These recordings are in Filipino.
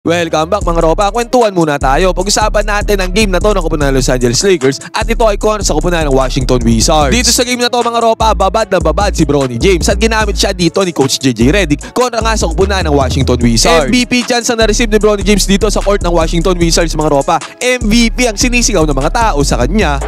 Welcome back mga ropa, kwentuhan muna tayo. Pag-usapan natin ang game na to ng koponan ng Los Angeles Lakers at ito ay kontra sa koponan ng Washington Wizards. Dito sa game na to mga ropa, babad na babad si Bronny James at ginamit siya dito ni Coach JJ Redick kontra nga sa koponan ng Washington Wizards. MVP chance ang na-receive ni Bronny James dito sa court ng Washington Wizards mga ropa. MVP ang sinisigaw ng mga tao sa kanya.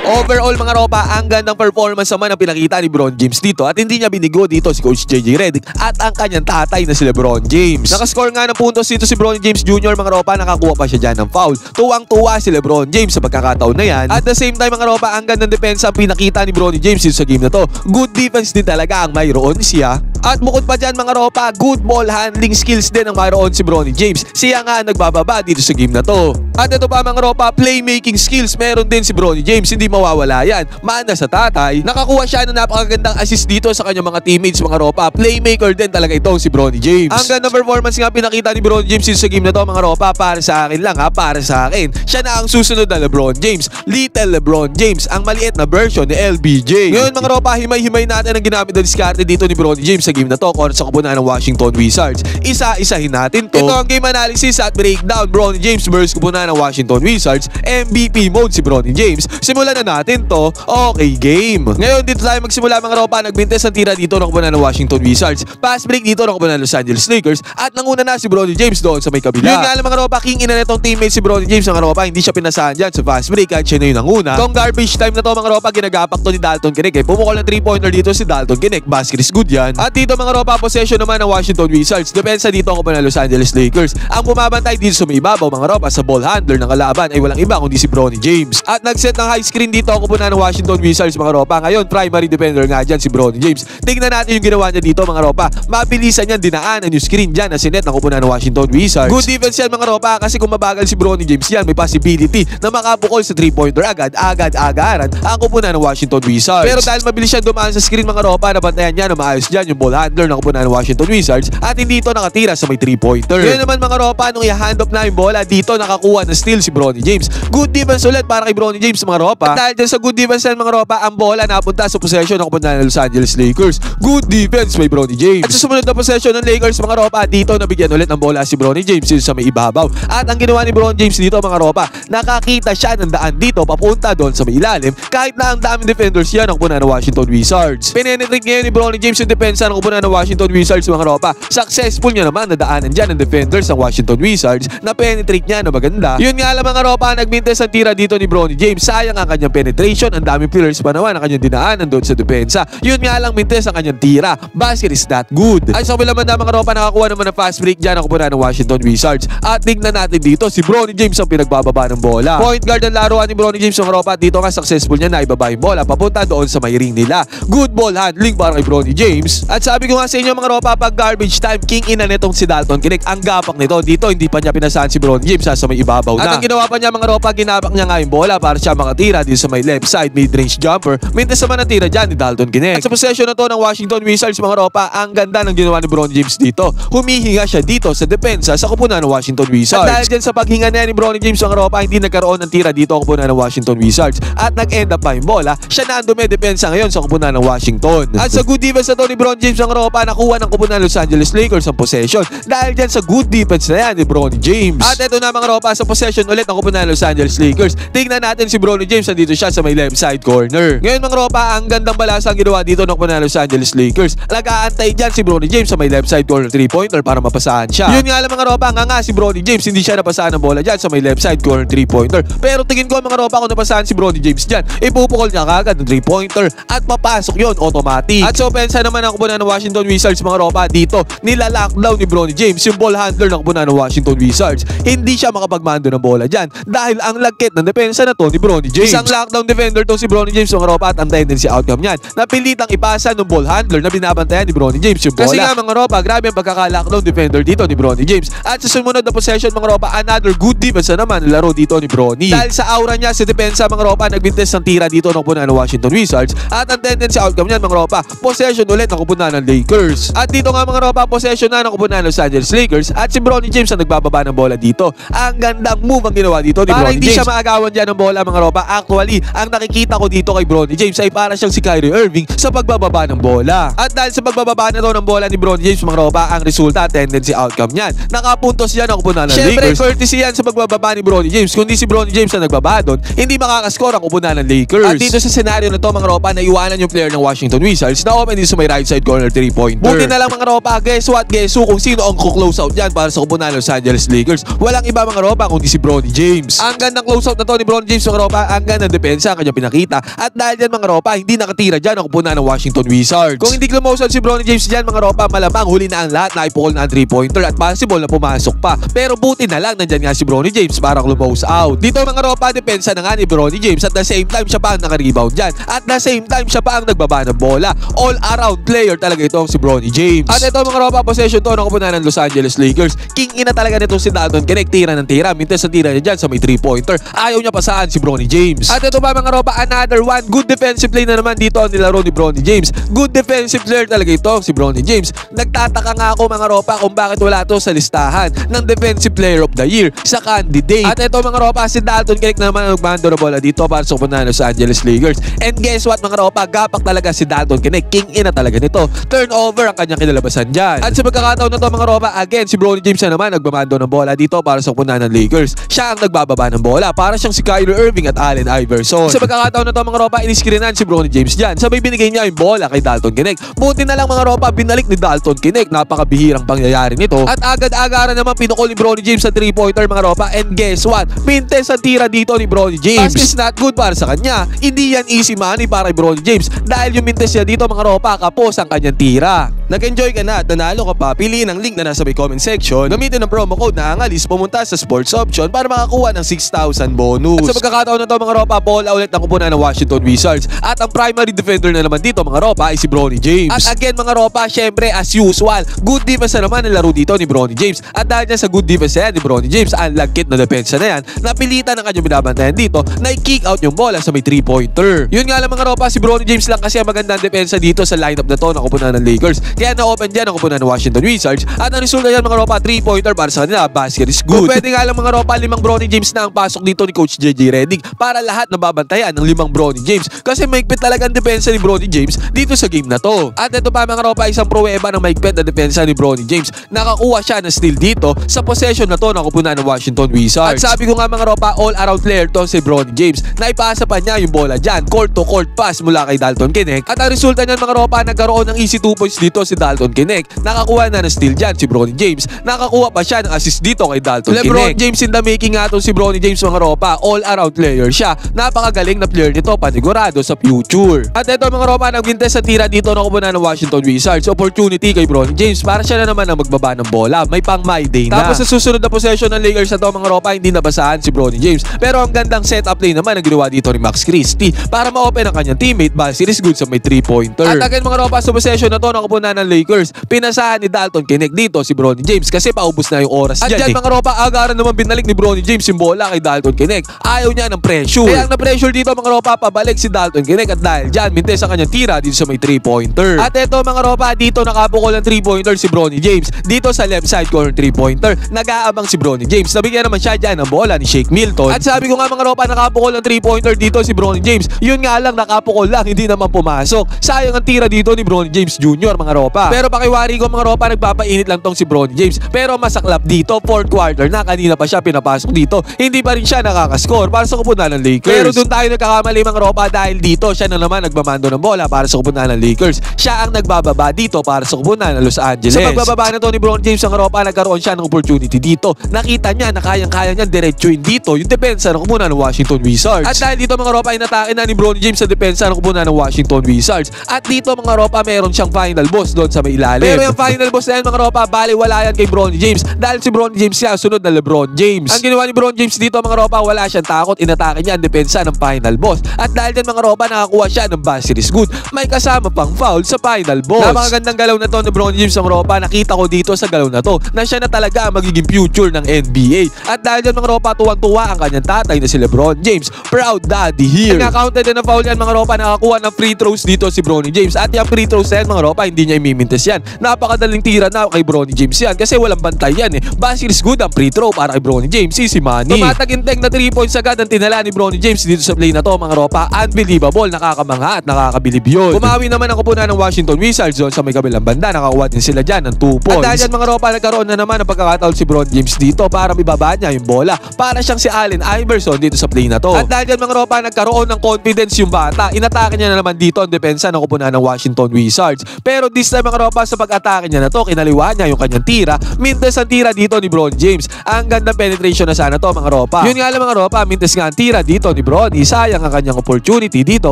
Overall mga ropa, ang gandang performance naman ang pinakita ni Bron James dito at hindi niya binigo dito si Coach JJ Redick at ang kanyang tatay na si LeBron James. Nakascore nga ng puntos dito si Bron James Jr. mga ropa, nakakuha pa siya dyan ng foul. Tuwang-tuwa si LeBron James sa pagkakataon na yan. At the same time mga ropa, ang gandang depensa ang pinakita ni Bron James dito sa game na to. Good defense din talaga ang mayroon siya. At bukod pa dyan mga ropa, good ball handling skills din ang mayroon si Bronny James. Siya nga nagbababa dito sa game na to. At ito pa mga ropa, playmaking skills meron din si Bronny James. Hindi mawawala yan. Mana sa tatay. Nakakuha siya ng napakagandang assist dito sa kanyang mga teammates mga ropa. Playmaker din talaga itong si Bronny James. Ang ganda performance nga pinakita ni Bronny James dito sa game na to mga ropa. Para sa akin lang ha, para sa akin. Siya na ang susunod na LeBron James. Little LeBron James. Ang maliit na version ni LBJ. Ngayon mga ropa, himay-himay natin ang ginamit na diskarte dito ni Bronny James sa game na to kontra sa koponan ng Washington Wizards. Isa-isahin natin to. Ito ang game analysis at breakdown. Bronny James versus koponan ng Washington Wizards. MVP mode si Bronny James. Simulan na natin to. Okay, game. Ngayon dito tayo magsimula mga ropa. Nagbintes ang tira dito ng koponan ng Washington Wizards. Pass break dito ng koponan ng Los Angeles Lakers. At nanguna na si Bronny James doon sa may kabila. Yun nga lang mga ropa, king ina netong teammate si Bronny James mga ropa. Hindi siya pinasahan dyan sa fast break kahit siya na yung nanguna. Tong garbage time na to mga ropa, ginagapak to ni Dalton Knecht. Pumukol ng 3-pointer dito si Dalton Knecht. Basket is good yan. At dito mga ropa, possession naman ng Washington Wizards. Depensa dito ang koponan ng Los Angeles Lakers. Ang bumabantay dito sa may ibabaw mga ropa sa ball handler ng kalaban ay walang iba kundi si Bronny James. At nagset ng high screen dito ang koponan ng Washington Wizards mga ropa. Ngayon primary defender nga dyan si Bronny James. Tingnan natin yung ginawa niya dito mga ropa. Mabilisan niyan dinaanan yung screen dyan na sinet ng koponan ng Washington Wizards. Good defense yan mga ropa kasi kung mabagal si Bronny James yan, may possibility na makabukol sa 3-pointer agad-agaran ang koponan ng Washington Wizards. Pero dahil mabilis siya dumaan sa screen mga ropa, nabantayan niya na maayos dyan yung ball handler ng koponan ng Washington Wizards at hindi ito nakatira sa may 3-pointer. Ngayon naman mga ropa, nung i-hand off na yung bola, dito nakakuha ng steal si Bronny James. Good defense ulit para kay Bronny James mga ropa. At dahil dyan sa good defense yan mga ropa, ang bola napunta sa possession ng koponan ng Los Angeles Lakers. Good defense by Bronny James. At sa sumunod na possession ng Lakers mga ropa, dito nabigyan ulit ng bola si Bronny James sa may ibabaw. At ang ginawa ni Bronny James dito mga ropa, nakakita siya ng daan dito papunta doon sa may ilalim kahit na ang daming defenders yan ng koponan ng Washington Wizards. Penetrate ngayon ni Bronny James yung depensa ng koponan ng Washington Wizards mga ropa. Successful niya naman na daanan dyan ng defenders ng Washington Wizards na penetrate niya na maganda. Yun nga lang mga ropa, nagmintes ang tira dito ni Bronny James. Sayang ang kanyang penetration. Ang daming players pa naman ang kanyang dinaanan doon sa depensa. Yun nga lang mintes ang kanyang tira. Basket is not good. Ay sa kabila man na mga ropa, nakakuha naman ng fast break dyan ang koponan ng Washington Wizards. At tignan natin dito si Bronny James ang pinagbababa ng bola. Point guard ang laruan ni Bronny James mga ropa. Dito nga successful niya na ibaba yung bola papunta doon sa may ring nila. Good ball handling para kay Bronny James. At sabi ko nga sa inyo mga ropa, pag garbage time, king ina netong si Dalton Knecht. Ang gapak nito dito, hindi pa niya pinasahan si Bronny James sa may ibabaw na. At ang ginawa pa niya mga ropa, ginabak niya nga yung bola para siya makatira dito sa may left side mid-range jumper. Mintes naman ang tira dyan ni Dalton Knecht. At sa possession na to ng Washington Wizards mga ropa, ang ganda ng ginawa ni Bronny James dito. Humihinga siya dito sa depensa sa koponan ng Washington Wizards. At dahil dyan sa paghinga na ni Bronny James mga ropa, hindi nagkaroon ng tira dito ang koponan ng Washington Wizards. At nag-end up pa yung bola, siya na ang dumedepensa ngayon sa koponan ng Washington. At sa good defense na to ni Bronny James mga ropa, nakuha ng koponan ng Los Angeles Lakers ang possession. Dahil dyan sa good defense na yan ni Bronny James. At ito na mga ropa, sa possession ulit ng koponan ng Los Angeles Lakers. Tingnan natin si Bronny James, nandito siya sa may left side corner. Ngayon mga ropa, ang gandang balasa ang ginawa dito ng koponan ng Los Angeles Lakers. Nag-aantay dyan si Bronny James sa may left side corner 3-pointer para mapasahan siya. Yun nga lang mga ropa, nga si Bronny James, hindi siya napasahan ng bola dyan sa may left side corner 3-pointer. Pero tingin ko mga ropa, kung napasahan si Bronny James dyan, ipupukol niya kagad ng 3-pointer at papasok yun automatic. At sa opensa naman ang koponan ng Washington Wizards mga ropa, dito nila-lockdown ni Bronny James yung ball handler ng koponan ng Washington Wizards. Hindi siya makapagmando ng bola dyan dahil ang lagkit ng depensa na to ni Bronny James. Isang lockdown defender to si Bronny James mga ropa at ang tendency outcome niyan, napilitang ipasa ng ball handler na binabantayan ni Bronny James yung bola. Kasi nga mga ropa, grabe ang pagkaka-lockdown defender dito ni Bronny James. At sa sumunod na possession mga ropa, another good defense na naman laro dito ni Bronny. Dahil sa aura niya sa depensa mga ropa, nagbintes ng tira dito ng koponan ng Washington Wizards at ang tendency outcome niyan mga ropa, possession ulit ng koponan ng ng Lakers. At dito nga mga ropa, possession na nakupunan ng Los Angeles Lakers at si Bronny James ang nagbababa ng bola dito. Ang gandang move ang ginawa dito ni Bronny James. Para hindi siya maagawan dyan ng bola mga ropa. Actually, ang nakikita ko dito kay Bronny James ay para siyang si Kyrie Irving sa pagbababa ng bola. At dahil sa pagbababa na to ng bola ni Bronny James mga ropa, ang resulta, tendency outcome niyan. Nakapuntos yan nakupunan ng Lakers. Siyempre, courtesy yan sa pagbababa ni Bronny James. Kundi si Bronny James ang nagbaba doon, hindi makakascore ang kupunan ng Lakers. At dito sa senaryo na to mga ropa, naiwanan yung player ng Washington Wizards na open din sa may right side corner 3-pointer. Buti na lang mga ropa, guess what, guess who, kung sino ang close out dyan para sa kupunan ng Los Angeles Lakers. Walang iba mga ropa kundi si Bronny James. Ang gandang close out na to ni Bronny James mga ropa, ang gandang depensa ang kanyang pinakita. At dahil dyan mga ropa, hindi nakatira dyan ang kupunan ng Washington Wizards. Kung hindi close out si Bronny James dyan mga ropa, malamang huli na ang lahat, naipukol na ang 3-pointer at possible na pumasok pa. Pero buti na lang, nandyan nga si Bronny James para close out. Dito mga ropa, depensa na nga ni Bronny James at the same time siya pa ang naka-rebound dyan. At the same time siya pa ang nagbaba ng bola. All around player talaga itong si Bronny James. At ito mga ropa, possession to ng kupunan ng Los Angeles Lakers. King ina talaga nitong si Dalton Knecht, tira ng tira, mintes sa tira niya dyan sa may 3-pointer. Ayaw niya pasaan si Bronny James. At ito pa mga ropa, another one, good defensive play na naman dito ang nilaro ni Bronny James. Good defensive player talaga ito si Bronny James. Nagtataka nga ako mga ropa kung bakit wala to sa listahan ng defensive player of the year sa candidate. At ito mga ropa, si Dalton Knecht naman ang nagmando na bola dito para sa kupunan ng Los Angeles Lakers. And guess what mga ropa, gapak talaga si Dalton Knecht. King ina talaga nito. Turnover ang kanyang kinalabasan dyan. At sa pagkakataon na to mga ropa, again si Bronny James na naman nagbamando ng bola dito para sa kupunan ng Lakers. Siya ang nagbababa ng bola para siyang si Kyrie Irving at Allen Iverson. Sa pagkakataon na to mga ropa, iniskrinan si Bronny James dyan. Sabay binigay niya yung bola kay Dalton Knecht. Buti na lang mga ropa, binalik ni Dalton Knecht. Napakabihirang pangyayari nito. At agad-agaran naman pinukol ni Bronny James sa 3-pointer mga ropa. And guess what? Mintes ang tira dito ni Bronny James. Pass is not good para sa kanya. Hindi yan easy money para kay Bronny James. Dahil yung mintes niya dito mga ropa, kapos ang kanyang tira. Nag-enjoy ka na at nanalo ka pa, piliin ang link na nasa may comment section. Gamitin ang promo code na Angalis, pumunta sa sports option para makakuha ng 6,000 bonus. At sa pagkakataon na to mga ropa, bola ulit ang kupunan ng Washington Wizards. At ang primary defender na naman dito mga ropa ay si Bronny James. At again mga ropa, syempre as usual, good defense na naman ang laro dito ni Bronny James. At dahil niya sa good defense na yan ni Bronny James, ang lagkit na depensa na yan, napilitan ang kanyang binabantayan dito na i-kick out yung bola sa may 3-pointer. Yun nga lang mga ropa, si Bronny James lang kasi ang magandang depensa dito sa lineup na to na kupunan ng Lakers. Kaya na-open dyan ang kupunan ng Washington Wizards. At ang resulta yan mga ropa, 3-pointer para sa kanila, basket is good. Kung pwede nga lang mga ropa, 5 Bronny James na ang pasok dito ni Coach JJ Redick para lahat nababantayan ng 5 Bronny James. Kasi maigpit talaga ang depensa ni Bronny James dito sa game na to. At ito pa mga ropa, isang pruweba ng maigpit na depensa ni Bronny James. Nakakuha siya ng steal dito sa possession na to na kupunan ng Washington Wizards. At sabi ko nga mga ropa, all-around player to si Bronny James. Naipasa pa niya yung bola dyan, court-to-court pass mula kay Dalton Knecht. At ang resulta niyan mga ropa, nagkaroon ng easy 2 points dito si Dalton Knecht. Nakakuha na ng steal dyan si Bronny James. Nakakuha pa siya ng assist dito kay Dalton Knecht. LeBron James in the making nga to si Bronny James mga ropa, all-around player siya. Napakagaling na player nito, panigurado sa future. At ito mga ropa, nagbintes sa tira dito na kupunan ng Washington Wizards. Opportunity kay Bronny James para siya na naman ang magbaba ng bola. May pang my day na. Tapos sa susunod na possession ng Lakers na to mga ropa, hindi nabasahan si Bronny James. Pero ang gandang setup play naman ang ginawa dito ni Max Christie para ma-open ang kanyang teammate. Basket is good sa may 3-pointer. At again mga ropa, sa possession na to na kupunan ng Lakers, pinasahan ni Dalton Knecht dito si Bronny James kasi paubos na yung oras dyan. At dyan mga ropa, agaran naman binalik ni Bronny James yung bola kay Dalton Knecht. Ayaw niya ng pressure. Kaya ang na-pressure dito mga ropa, pabalik si Dalton Knecht at dahil dyan, mintes ang kanyang tira dito sa may 3-pointer. At eto mga ropa, dito nakapukol ng 3-pointer si Bronny James. Dito sa left side corner 3-pointer, nag-aabang si Bronny James. Nabigyan naman siya dyan ng bola ni Shake Milton. At sabi ko nga mga ropa, nakapukol ng 3-pointer dito si Bronny James. Yun nga lang, nakapukol lang, hindi naman pumasok. Sayang ang tira dito ni Bronny James Jr. mga ropa. Pero pakiwari ko mga ropa, nagpapainit lang tong si Bronny James. Pero masaklap dito, 4th quarter na, kanina pa siya pinapasok dito. Hindi pa rin siya nakakascore para sa kupunan ng Lakers. Pero doon tayo nagkakamali mga ropa dahil dito siya na naman nagmamando ng bola para sa kupunan ng Lakers. Siya ang nagbababa dito para sa kupunan ng Los Angeles. Sa pagbababa na to ni Bronny James mga ropa, nagkaroon siya ng opportunity dito. Nakita niya na kayang-kaya niya diretsuin dito yung depensa ng kupunan ng Washington Wizards. At dahil dito mga ropa, inatake na ni Bronny James sa depensa ng kupunan ng Washington Wizards. At dito mga ropa, meron siyang final boss doon sa may ilalim. Pero yung final boss na yan mga ropa, bali wala yan kay Bronny James dahil si Bronny James siya sunod na LeBron James. Ang ginawa ni Bronny James dito mga ropa, wala siyang takot, inatake niya ang depensa ng final boss. At dahil din mga ropa, nakakuha siya ng basket is good. May kasama pang foul sa final boss. Napakagandang galaw na to ni Bronny James mga ropa. Nakita ko dito sa galaw na to na siya na talaga ang magiging future ng NBA. At dahil din mga ropa, tuwang-tuwa ang kanyang tatay na si LeBron James. Proud daddy here. Naka-counted din na foul yan mga ropa, nakakuha ng free throws dito si Bronny James. At yung free throws na yan yan mga ropa, hindi niya imimintes yan. Napakadaling tira na kay Bronny James yan kasi walang bantay yan eh. Basket is good ang free throw para kay Bronny James, easy money. Tumatagintek na 3 points agad ang tinala ni Bronny James dito sa play na to mga ropa. Unbelievable, nakakamangha at nakakabilib yun. Bumawi naman ang kupunan ng Washington Wizards doon sa may kabilang banda, nakakuha din sila dyan ng 2 points. At dahil dyan mga ropa, nagkaroon na naman ng pagkakataon si Bronny James dito para ibaba niya yung bola. Para siyang si Allen Iverson dito sa play na to. At dahil dyan mga ropa, nagkaroon ng confidence yung bata. Inatake niya na naman dito ang depensa ng kupunan ng Washington Wizards. Pero this time mga ropa, sa pag-atake niya na to, kinaliwa niya yung kanyang tira. Mintes ang tira dito ni Bron James. Ang gandang penetration na sana to mga ropa. Yun nga lang mga ropa, mintes nga ang tira dito ni Bronny. Sayang ang kanyang opportunity dito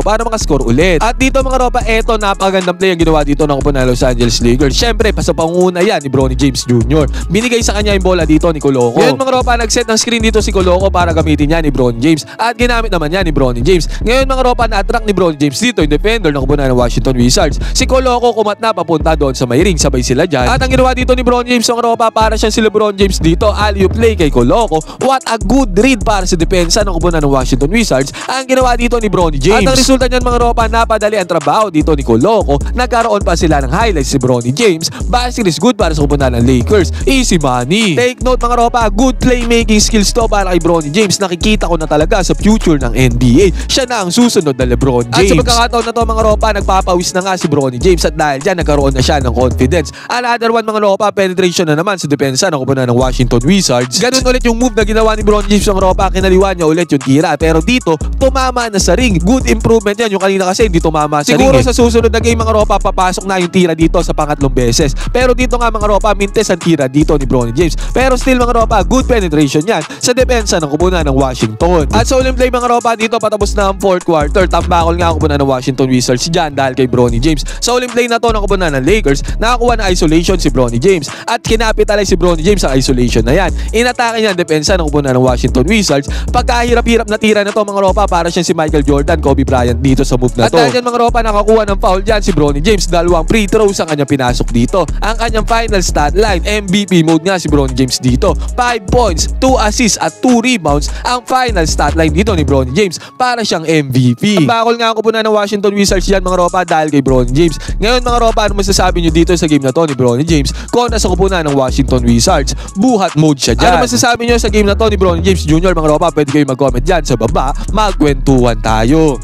para makascore ulit. At dito mga ropa, eto napakagandang play ang ginawa dito ng kupunan ng Los Angeles Lakers. Syempre, pasapanguna yan ni Bronny James Jr. Binigay sa kanya yung bola dito ni Coloco. Ngayon mga ropa, nag-set ng screen dito si Coloco para gamitin niya ni Bron James. At ginamit naman niya ni Bronny James. Ngayon mga ropa, na-attract ni Bron James dito yung defender ng kupunan ng Washington Wizards. Si Coloco kumat na papunta doon sa may ring, sabay sila dyan. At ang ginawa dito ni Bron James mga ropa, para siya si LeBron James dito, alley-oop play kay Coloco. What a good read para sa depensa ng kupunan ng Washington Wizards. Ang ginawa dito ni Bron James. At ang resulta niyan mga ropa, napadali ang trabaho dito ni Coloco. Nagkaroon pa sila ng highlights si Bronny James. Basket is good para sa kupunan ng Lakers. Easy money. Take note mga ropa, good playmaking skills to para kay Bronny James. Nakikita ko na talaga sa future ng NBA. Siya na ang susunod na LeBron James. At sa pagkakataon na to mga ropa, nagpapawis na nga si Bronny James at dahil dyan nagkaroon na siya ng confidence. Another one mga ropa, penetration na naman sa depensa ng kupunan ng Washington Wizards. Ganun ulit yung move na ginawa ni Bronny James mga ropa, kinaliwa niya ulit yung tira. Pero dito, tumama na sa ring. Good improvement yan. Yung kanina kasi hindi tumama sa ring. Siguro sa susunod na game mga ropa, papasok na yung tira dito sa pangatlong beses. Pero dito nga mga ropa, mintes ang tira dito ni Bronny James. Pero still mga ropa, good penetration yan sa depensa ng kupunan ng Washington. At sa uling play mga ropa, dito patapos na ang 4th quarter. Tambakol nga ang kupunan ng Washington Wizards dyan dahil kay Bronny James. Sa uling play na to ng kupunan ng Lakers, nakakuha na isolation si Bronny James. At kinapitalize si Bronny James ang isolation na yan. Inatake niya ang depensa ng kupunan ng Washington Wizards. Pagkahirap-hirap na tira na to mga ropa, para siyang si Michael Jordan, Kobe Bryant dito sa move na to. At dahil dyan mga ropa, nakakuha ng foul dyan si Bronny James. Dalawang free throws ang kanyang pinasok dito. Ang kanyang final stat line, MVP mode nga si Bronny James dito. 5 points, 2 assists at 2 rebounds ang final stat line dito ni Bronny James para siyang MVP. Bakol nga ang kupunan ng Washington Wizards dyan mga ropa dahil kay Bronny James. Ngayon mga ropa, ano masasabi nyo dito sa game na to ni Bronny James kontra sa kupunan ng Washington Wizards? Buhat mode siya dyan. Ano masasabi nyo sa game na to ni Bronny James Jr. mga ropa? Pwede kayo mag-comment dyan sa baba. Magkwentuhan tayo.